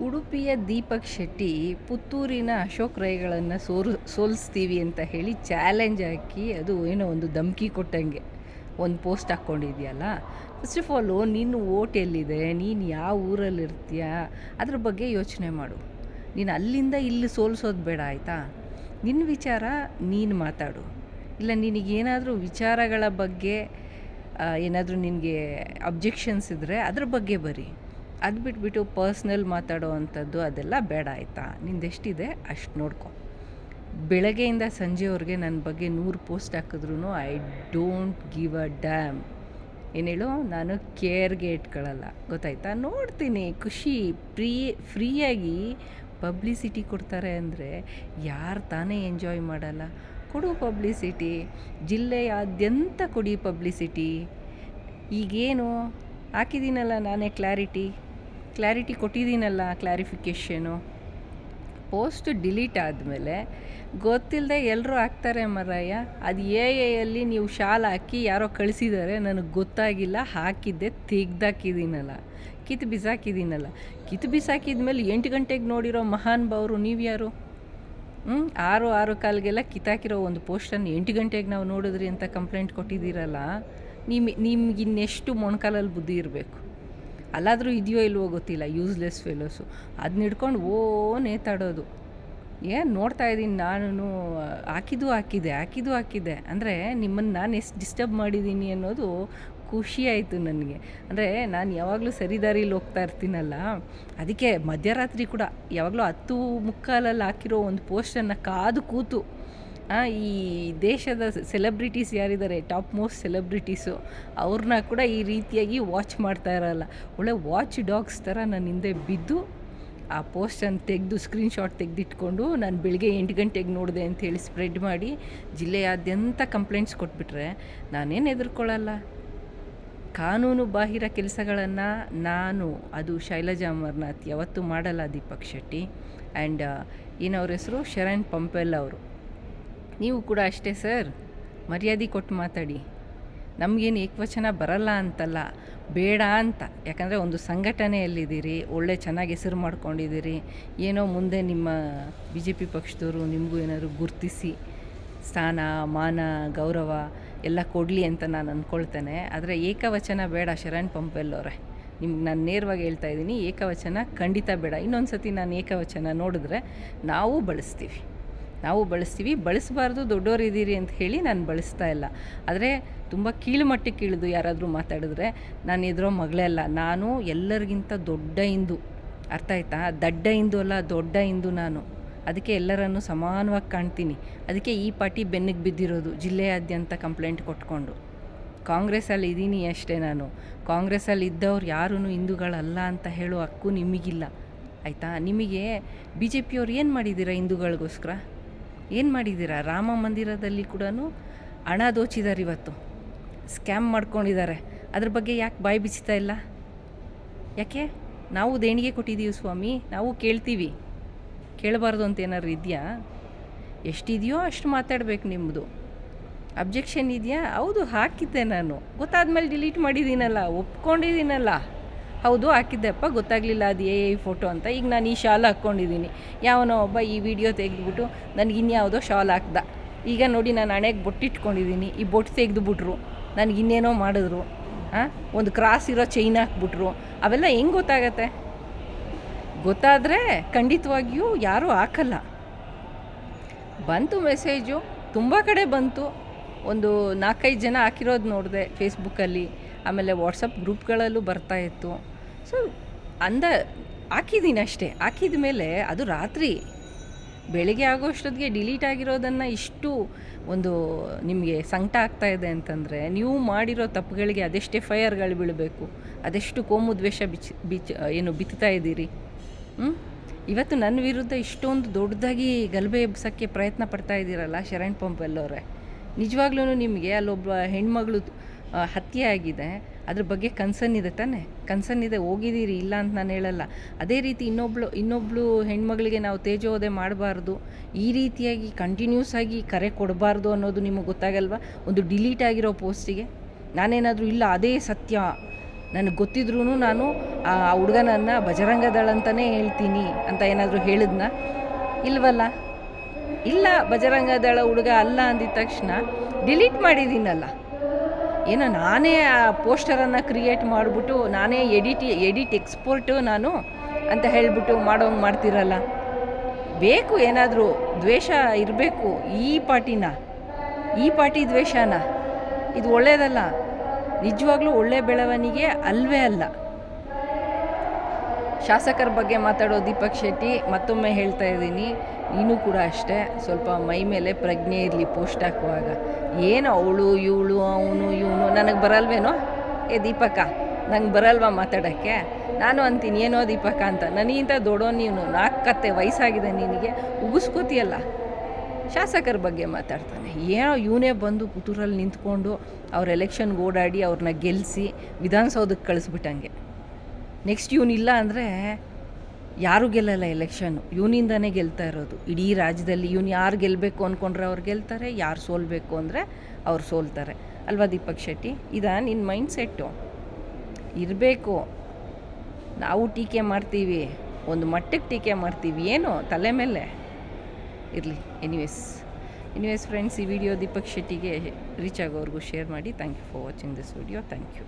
ಉಡುಪಿಯ ದೀಪಕ್ ಶೆಟ್ಟಿ ಪುತ್ತೂರಿನ ಅಶೋಕ್ ರೈಗಳನ್ನು ಸೋಲಿಸ್ತೀವಿ ಅಂತ ಹೇಳಿ ಚಾಲೆಂಜ್ ಹಾಕಿ ಅದು ಏನೋ ಒಂದು ಧಮ್ಕಿ ಕೊಟ್ಟಂಗೆ ಒಂದು ಪೋಸ್ಟ್ ಹಾಕ್ಕೊಂಡಿದ್ಯಲ್ಲ. ಫಸ್ಟ್ ಆಫ್ ಆಲು ನಿನ್ನ ಓಟ್ ಎಲ್ಲಿದೆ, ನೀನು ಯಾವ ಊರಲ್ಲಿರ್ತೀಯ ಅದ್ರ ಬಗ್ಗೆ ಯೋಚನೆ ಮಾಡು. ನೀನು ಅಲ್ಲಿಂದ ಇಲ್ಲಿ ಸೋಲಿಸೋದು ಬೇಡ ಆಯಿತಾ. ನಿನ್ನ ವಿಚಾರ ನೀನು ಮಾತಾಡು. ಇಲ್ಲ ನಿನಗೇನಾದರೂ ವಿಚಾರಗಳ ಬಗ್ಗೆ ಏನಾದರೂ ನಿನಗೆ ಅಬ್ಜೆಕ್ಷನ್ಸ್ ಇದ್ದರೆ ಅದ್ರ ಬಗ್ಗೆ ಬರಿ. ಅದು ಬಿಟ್ಬಿಟ್ಟು ಪರ್ಸ್ನಲ್ ಮಾತಾಡೋ ಅಂಥದ್ದು ಅದೆಲ್ಲ ಬೇಡ ಆಯಿತಾ. ನಿಂದೆಷ್ಟಿದೆ ಅಷ್ಟು ನೋಡ್ಕೊ. ಬೆಳಗ್ಗೆಯಿಂದ ಸಂಜೆವರೆಗೆ ನನ್ನ ಬಗ್ಗೆ 100 ಪೋಸ್ಟ್ ಹಾಕಿದ್ರೂ I don't give a dam. ಏನು ಹೇಳು, ನಾನು ಕೇರ್ಗೆ ಇಟ್ಕೊಳ್ಳಲ್ಲ, ಗೊತ್ತಾಯ್ತಾ. ನೋಡ್ತೀನಿ, ಖುಷಿ ಫ್ರೀಯಾಗಿ ಪಬ್ಲಿಸಿಟಿ ಕೊಡ್ತಾರೆ ಅಂದರೆ ಯಾರು ತಾನೇ ಎಂಜಾಯ್ ಮಾಡಲ್ಲ. ಕೊಡು ಪಬ್ಲಿಸಿಟಿ, ಜಿಲ್ಲೆಯಾದ್ಯಂತ ಕೊಡಿ ಪಬ್ಲಿಸಿಟಿ. ಈಗೇನು ಹಾಕಿದ್ದೀನಲ್ಲ ನಾನೇ ಕ್ಲಾರಿಟಿ ಕೊಟ್ಟಿದ್ದೀನಲ್ಲ, ಕ್ಲಾರಿಫಿಕೇಷನು. ಪೋಸ್ಟ್ ಡಿಲೀಟ್ ಆದಮೇಲೆ ಗೊತ್ತಿಲ್ಲದೆ ಎಲ್ಲರೂ ಹಾಕ್ತಾರೆ ಮರಯ್ಯ. ಅದು ಎಲ್ಲಿ ನೀವು ಶಾಲ್ ಹಾಕಿ ಯಾರೋ ಕಳಿಸಿದ್ದಾರೆ, ನನಗೆ ಗೊತ್ತಾಗಿಲ್ಲ, ಹಾಕಿದ್ದೆ, ತೆಗ್ದಾಕಿದ್ದೀನಲ್ಲ, ಕಿತ್ತು ಬಿಸಾಕಿದ್ದೀನಲ್ಲ. ಕಿತ್ತು ಬಿಸಾಕಿದ್ಮೇಲೆ 8 ಗಂಟೆಗೆ ನೋಡಿರೋ ಮಹಾನ್ ಭಾವರು ನೀವು ಯಾರು? 6 ಕಾಲ್ಗೆಲ್ಲ ಕಿತ್ತಾಕಿರೋ ಒಂದು ಪೋಸ್ಟನ್ನು 8 ಗಂಟೆಗೆ ನಾವು ನೋಡಿದ್ರಿ ಅಂತ ಕಂಪ್ಲೇಂಟ್ ಕೊಟ್ಟಿದ್ದೀರಲ್ಲ. ನಿಮ್ಗಿನ್ನೆಷ್ಟು ಮೊಣಕಾಲಲ್ಲಿ ಬುದ್ಧಿ ಇರಬೇಕು. ಅಲ್ಲಾದರೂ ಇದೆಯೋ ಇಲ್ವೋ ಗೊತ್ತಿಲ್ಲ, ಯೂಸ್ಲೆಸ್ ಫೆಲೋಸು. ಅದನ್ನ ಹಿಡ್ಕೊಂಡು ನೇತಾಡೋದು. ಏನು ನೋಡ್ತಾ ಇದ್ದೀನಿ ನಾನು. ಹಾಕಿದ್ದೆ ಅಂದರೆ ನಿಮ್ಮನ್ನು ನಾನು ಎಷ್ಟು ಡಿಸ್ಟರ್ಬ್ ಮಾಡಿದ್ದೀನಿ ಅನ್ನೋದು ಖುಷಿ ಆಯಿತು ನನಗೆ. ಅಂದರೆ ನಾನು ಯಾವಾಗಲೂ ಸರಿದಾರಿಲಿ ಹೋಗ್ತಾ ಇರ್ತೀನಲ್ಲ, ಅದಕ್ಕೆ ಮಧ್ಯರಾತ್ರಿ ಕೂಡ ಯಾವಾಗಲೂ 10:15 ಹಾಕಿರೋ ಒಂದು ಪೋಸ್ಟನ್ನು ಕಾದು ಕೂತು ಈ ದೇಶದ ಸೆಲೆಬ್ರಿಟೀಸ್ ಯಾರಿದ್ದಾರೆ, ಟಾಪ್ ಮೋಸ್ಟ್ ಸೆಲೆಬ್ರಿಟೀಸು, ಅವ್ರನ್ನ ಕೂಡ ಈ ರೀತಿಯಾಗಿ ವಾಚ್ ಮಾಡ್ತಾ ಇರಲ್ಲ. ಒಳ್ಳೆ ವಾಚ್ ಡಾಗ್ಸ್ ಥರ ನನ್ನ ಹಿಂದೆ ಬಿದ್ದು ಆ ಪೋಸ್ಟನ್ನು ತೆಗೆದು ಸ್ಕ್ರೀನ್ಶಾಟ್ ತೆಗೆದಿಟ್ಕೊಂಡು ನಾನು ಬೆಳಿಗ್ಗೆ 8 ಗಂಟೆಗೆ ನೋಡಿದೆ ಅಂಥೇಳಿ ಸ್ಪ್ರೆಡ್ ಮಾಡಿ ಜಿಲ್ಲೆಯಾದ್ಯಂತ ಕಂಪ್ಲೇಂಟ್ಸ್ ಕೊಟ್ಬಿಟ್ರೆ ನಾನೇನು ಹೆದರ್ಕೊಳ್ಳಲ್ಲ. ಕಾನೂನು ಬಾಹಿರ ಕೆಲಸಗಳನ್ನು ನಾನು, ಅದು ಶೈಲಜಾ ಅಮರ್ನಾಥ್ ಯಾವತ್ತೂ ಮಾಡಲ್ಲ. ದೀಪಕ್ ಶೆಟ್ಟಿ ಆ್ಯಂಡ್ ಏನವ್ರ ಹೆಸರು, ಶರಣ್ ಪಂಪೆಲ್ ಅವರು. ನೀವು ಕೂಡ ಅಷ್ಟೇ ಸರ್, ಮರ್ಯಾದೆ ಕೊಟ್ಟು ಮಾತಾಡಿ. ನಮಗೇನು ಏಕವಚನ ಬರಲ್ಲ ಅಂತಲ್ಲ, ಬೇಡ ಅಂತ. ಯಾಕಂದರೆ ಒಂದು ಸಂಘಟನೆಯಲ್ಲಿದ್ದೀರಿ, ಒಳ್ಳೆ ಚೆನ್ನಾಗಿ ಹೆಸರು ಮಾಡ್ಕೊಂಡಿದ್ದೀರಿ. ಏನೋ ಮುಂದೆ ನಿಮ್ಮ BJP ಪಕ್ಷದವರು ನಿಮಗೂ ಏನಾದರೂ ಗುರುತಿಸಿ ಸ್ಥಾನ, ಮಾನ, ಗೌರವ ಎಲ್ಲ ಕೊಡಲಿ ಅಂತ ನಾನು ಅಂದ್ಕೊಳ್ತೇನೆ. ಆದರೆ ಏಕವಚನ ಬೇಡ ಶರಣ್ ಪಂಪೆಲ್ ಅವರೇ. ನಿಮ್ಗೆ ನಾನು ನೇರವಾಗಿ ಹೇಳ್ತಾ ಇದ್ದೀನಿ, ಏಕವಚನ ಖಂಡಿತ ಬೇಡ. ಇನ್ನೊಂದು ಸತಿ ನಾನು ಏಕವಚನ ನೋಡಿದ್ರೆ ನಾವು ಬಳಸ್ತೀವಿ. ಬಳಸಬಾರ್ದು, ದೊಡ್ಡವರಿದ್ದೀರಿ ಅಂತ ಹೇಳಿ ನಾನು ಬಳಸ್ತಾ ಇಲ್ಲ. ಆದರೆ ತುಂಬ ಕೀಳುಮಟ್ಟಕ್ಕೆ ಇಳಿದು ಯಾರಾದರೂ ಮಾತಾಡಿದ್ರೆ ನಾನು ಎದುರೋ ಮಗಳೇ ಅಲ್ಲ. ನಾನು ಎಲ್ಲರಿಗಿಂತ ದೊಡ್ಡ ಹಿಂದೂ, ಅರ್ಥ ಆಯ್ತಾ. ದಡ್ಡ ಹಿಂದೂ ಅಲ್ಲ, ದೊಡ್ಡ ಹಿಂದೂ ನಾನು. ಅದಕ್ಕೆ ಎಲ್ಲರನ್ನು ಸಮಾನವಾಗಿ ಕಾಣ್ತೀನಿ. ಅದಕ್ಕೆ ಈ ಪಾರ್ಟಿ ಬೆನ್ನಿಗೆ ಬಿದ್ದಿರೋದು, ಜಿಲ್ಲೆಯಾದ್ಯಂತ ಕಂಪ್ಲೇಂಟ್ ಕೊಟ್ಕೊಂಡು. ಕಾಂಗ್ರೆಸ್ಸಲ್ಲಿ ಇದ್ದೀನಿ ಅಷ್ಟೇ ನಾನು. ಕಾಂಗ್ರೆಸ್ಸಲ್ಲಿ ಇದ್ದವ್ರು ಯಾರೂ ಹಿಂದೂಗಳಲ್ಲ ಅಂತ ಹೇಳೋ ಹಕ್ಕು ನಿಮಗಿಲ್ಲ, ಆಯಿತಾ. ನಿಮಗೆ BJP ಅವ್ರು ಏನು ಮಾಡಿದ್ದೀರಾ ಹಿಂದೂಗಳಿಗೋಸ್ಕರ? ಏನು ಮಾಡಿದ್ದೀರಾ? ರಾಮ ಮಂದಿರದಲ್ಲಿ ಕೂಡ ಹಣ ದೋಚಿದ್ದಾರೆ, ಇವತ್ತು ಸ್ಕ್ಯಾಮ್ ಮಾಡ್ಕೊಂಡಿದ್ದಾರೆ. ಅದ್ರ ಬಗ್ಗೆ ಯಾಕೆ ಬಾಯಿ ಬಿಚ್ತಾ ಇಲ್ಲ? ಯಾಕೆ? ನಾವು ದೇಣಿಗೆ ಕೊಟ್ಟಿದ್ದೀವಿ ಸ್ವಾಮಿ, ನಾವು ಕೇಳ್ತೀವಿ. ಕೇಳಬಾರ್ದು ಅಂತ ಏನಾದ್ರು ಇದೆಯಾ? ಎಷ್ಟಿದೆಯೋ ಅಷ್ಟು ಮಾತಾಡಬೇಕು. ನಿಮ್ಮದು ಅಬ್ಜೆಕ್ಷನ್ ಇದೆಯಾ? ಹೌದು, ಹಾಕಿದ್ದೆ ನಾನು. ಗೊತ್ತಾದ್ಮೇಲೆ ಡಿಲೀಟ್ ಮಾಡಿದ್ದೀನಲ್ಲ, ಒಪ್ಕೊಂಡಿದ್ದೀನಲ್ಲ. ಹೌದು ಹಾಕಿದ್ದೆಪ್ಪ, ಗೊತ್ತಾಗಲಿಲ್ಲ ಅದು ಫೋಟೋ ಅಂತ. ಈಗ ನಾನು ಈ ಶಾಲ್ ಹಾಕ್ಕೊಂಡಿದ್ದೀನಿ, ಯಾವನೋ ಒಬ್ಬ ಈ ವಿಡಿಯೋ ತೆಗೆದುಬಿಟ್ಟು ನನಗಿನ್ಯಾವುದೋ ಶಾಲ್ ಹಾಕ್ದ. ಈಗ ನೋಡಿ ನಾನು ಹಣೆಗೆ ಬೊಟ್ಟಿಟ್ಕೊಂಡಿದ್ದೀನಿ, ಈ ಬೊಟ್ಟು ತೆಗೆದುಬಿಟ್ರು, ನನಗಿನ್ನೇನೋ ಮಾಡಿದ್ರು, ಒಂದು ಕ್ರಾಸ್ ಇರೋ ಚೈನ್ ಹಾಕ್ಬಿಟ್ರು. ಅವೆಲ್ಲ ಹೆಂಗೆ ಗೊತ್ತಾಗತ್ತೆ? ಗೊತ್ತಾದರೆ ಖಂಡಿತವಾಗಿಯೂ ಯಾರೂ ಹಾಕಲ್ಲ. ಬಂತು ಮೆಸೇಜು, ತುಂಬ ಕಡೆ ಬಂತು. ಒಂದು 4-5 ಜನ ಹಾಕಿರೋದು ನೋಡಿದೆ ಫೇಸ್ಬುಕ್ಕಲ್ಲಿ, ಆಮೇಲೆ ವಾಟ್ಸಪ್ ಗ್ರೂಪ್ಗಳಲ್ಲೂ ಬರ್ತಾಯಿತ್ತು. ಸೊ ಹಾಕಿದ್ದೀನಿ ಅಷ್ಟೇ. ಹಾಕಿದ ಮೇಲೆ ಅದು ರಾತ್ರಿ ಬೆಳಿಗ್ಗೆ ಆಗೋಷ್ಟೊತ್ತಿಗೆ ಡಿಲೀಟ್ ಆಗಿರೋದನ್ನು ಇಷ್ಟು ಒಂದು ನಿಮಗೆ ಸಂಕಟ ಆಗ್ತಾಯಿದೆ ಅಂತಂದರೆ, ನೀವು ಮಾಡಿರೋ ತಪ್ಪುಗಳಿಗೆ ಅದೆಷ್ಟೇ ಫೈರ್ಗಳು ಬೀಳಬೇಕು, ಅದೆಷ್ಟು ಕೋಮು ದ್ವೇಷ ಬಿತ್ತಾ ಇದ್ದೀರಿ. ಇವತ್ತು ನನ್ನ ವಿರುದ್ಧ ಇಷ್ಟೊಂದು ದೊಡ್ಡದಾಗಿ ಗಲಭೆ ಎಬ್ಸೋಕ್ಕೆ ಪ್ರಯತ್ನ ಪಡ್ತಾ ಇದ್ದೀರಲ್ಲ ಶರಣ್ ಪಂಪೆಲ್ ಅವರೇ. ನಿಜವಾಗ್ಲೂ ನಿಮಗೆ ಅಲ್ಲೊಬ್ಬ ಹೆಣ್ಮಗಳು ಹತ್ಯೆ ಆಗಿದೆ, ಅದ್ರ ಬಗ್ಗೆ ಕನ್ಸರ್ನ್ ಇದೆ ತಾನೆ? ಕನ್ಸರ್ನ್ ಇದೆ, ಹೋಗಿದ್ದೀರಿ, ಇಲ್ಲ ಅಂತ ನಾನು ಹೇಳಲ್ಲ. ಅದೇ ರೀತಿ ಇನ್ನೊಬ್ಳು ಹೆಣ್ಮಗಳಿಗೆ ನಾವು ತೇಜೋವಧೆ ಮಾಡಬಾರ್ದು, ಈ ರೀತಿಯಾಗಿ ಕಂಟಿನ್ಯೂಸ್ ಆಗಿ ಕರೆ ಕೊಡಬಾರ್ದು ಅನ್ನೋದು ನಿಮಗೆ ಗೊತ್ತಾಗಲ್ವಾ? ಒಂದು ಡಿಲೀಟ್ ಆಗಿರೋ ಪೋಸ್ಟಿಗೆ ನಾನೇನಾದರೂ ಇಲ್ಲ ಅದೇ ಸತ್ಯ ನನಗೆ ಗೊತ್ತಿದ್ರೂ ನಾನು ಆ ಹುಡುಗನನ್ನು ಬಜರಂಗ ದಳ ಅಂತಲೇ ಹೇಳ್ತೀನಿ ಅಂತ ಏನಾದರೂ ಹೇಳಿದ್ನ? ಇಲ್ವಲ್ಲ. ಇಲ್ಲ, ಬಜರಂಗ ದಳ ಹುಡುಗ ಅಲ್ಲ ಅಂದಿದ ತಕ್ಷಣ ಡಿಲೀಟ್ ಮಾಡಿದ್ದೀನಲ್ಲ. ಏನೋ ನಾನೇ ಆ ಪೋಸ್ಟರನ್ನು ಕ್ರಿಯೇಟ್ ಮಾಡಿಬಿಟ್ಟು ನಾನೇ ಎಡಿಟ್ ಎಕ್ಸ್ಪೋರ್ಟು ನಾನು ಅಂತ ಹೇಳಿಬಿಟ್ಟು ಮಾಡೋಂಗೆ ಮಾಡ್ತಿರಲ್ಲ. ಬೇಕು ಏನಾದರೂ ದ್ವೇಷ ಇರಬೇಕು. ಈ ಪಾರ್ಟಿ ದ್ವೇಷನ ಇದು ಒಳ್ಳೆಯದಲ್ಲ. ನಿಜವಾಗ್ಲೂ ಒಳ್ಳೆಯ ಬೆಳವಣಿಗೆ ಅಲ್ವೇ ಅಲ್ಲ. ಶಾಸಕರ ಬಗ್ಗೆ ಮಾತಾಡೋ ದೀಪಕ್ ಶೆಟ್ಟಿ, ಮತ್ತೊಮ್ಮೆ ಹೇಳ್ತಾ ಇದ್ದೀನಿ, ನೀನು ಕೂಡ ಅಷ್ಟೇ ಸ್ವಲ್ಪ ಮೈ ಮೇಲೆ ಪ್ರಜ್ಞೆ ಇರಲಿ ಪೋಸ್ಟ್ ಹಾಕುವಾಗ. ಏನು ಅವಳು ಇವಳು ಅವನು ಇವನು ನನಗೆ ಬರಲ್ವೇನೋ? ದೀಪಕ್ಕ, ನಂಗೆ ಬರಲ್ವಾ ಮಾತಾಡೋಕ್ಕೆ? ನಾನು ಅಂತೀನಿ ಏನೋ ದೀಪಕ್ಕ ಅಂತ. ನನಗಿಂತ ದೊಡ್ಡೋ ನೀನು, 4 ಕತ್ತೆ ವಯಸ್ಸಾಗಿದೆ ನಿನಗೆ, ಉಗಿಸ್ಕೋತಿಯಲ್ಲ. ಶಾಸಕರ ಬಗ್ಗೆ ಮಾತಾಡ್ತಾನೆ. ಏನೋ ಇವನೇ ಬಂದು ಪುತ್ತೂರಲ್ಲಿ ನಿಂತ್ಕೊಂಡು ಅವ್ರ ಎಲೆಕ್ಷನ್ಗೆ ಓಡಾಡಿ ಅವ್ರನ್ನ ಗೆಲ್ಲಿಸಿ ವಿಧಾನಸೌಧಕ್ಕೆ ಕಳಿಸ್ಬಿಟ್ಟಂಗೆ. ನೆಕ್ಸ್ಟ್ ಇವನಿಲ್ಲ ಅಂದರೆ ಯಾರೂ ಗೆಲ್ಲಲ್ಲ ಎಲೆಕ್ಷನ್ನು. ಇವನಿಂದನೇ ಗೆಲ್ತಾ ಇರೋದು ಇಡೀ ರಾಜ್ಯದಲ್ಲಿ. ಇವನು ಯಾರು ಗೆಲ್ಲಬೇಕು ಅಂದ್ಕೊಂಡ್ರೆ ಅವ್ರು ಗೆಲ್ತಾರೆ, ಯಾರು ಸೋಲ್ಬೇಕು ಅಂದರೆ ಅವ್ರು ಸೋಲ್ತಾರೆ ಅಲ್ವಾ ದೀಪಕ್ ಶೆಟ್ಟಿ? ನಿನ್ನ ಮೈಂಡ್ಸೆಟ್ಟು ಇರಬೇಕು. ನಾವು ಟೀಕೆ ಮಾಡ್ತೀವಿ, ಒಂದು ಮಟ್ಟಕ್ಕೆ ಟೀಕೆ ಮಾಡ್ತೀವಿ, ಏನು ತಲೆ ಮೇಲೆ ಇರಲಿ. ಎನಿವೇಸ್ ಫ್ರೆಂಡ್ಸ್, ಈ ವಿಡಿಯೋ ದೀಪಕ್ ಶೆಟ್ಟಿಗೆ ರೀಚ್ ಆಗೋವರೆಗೂ ಶೇರ್ ಮಾಡಿ. Thank you for watching this video. Thank you.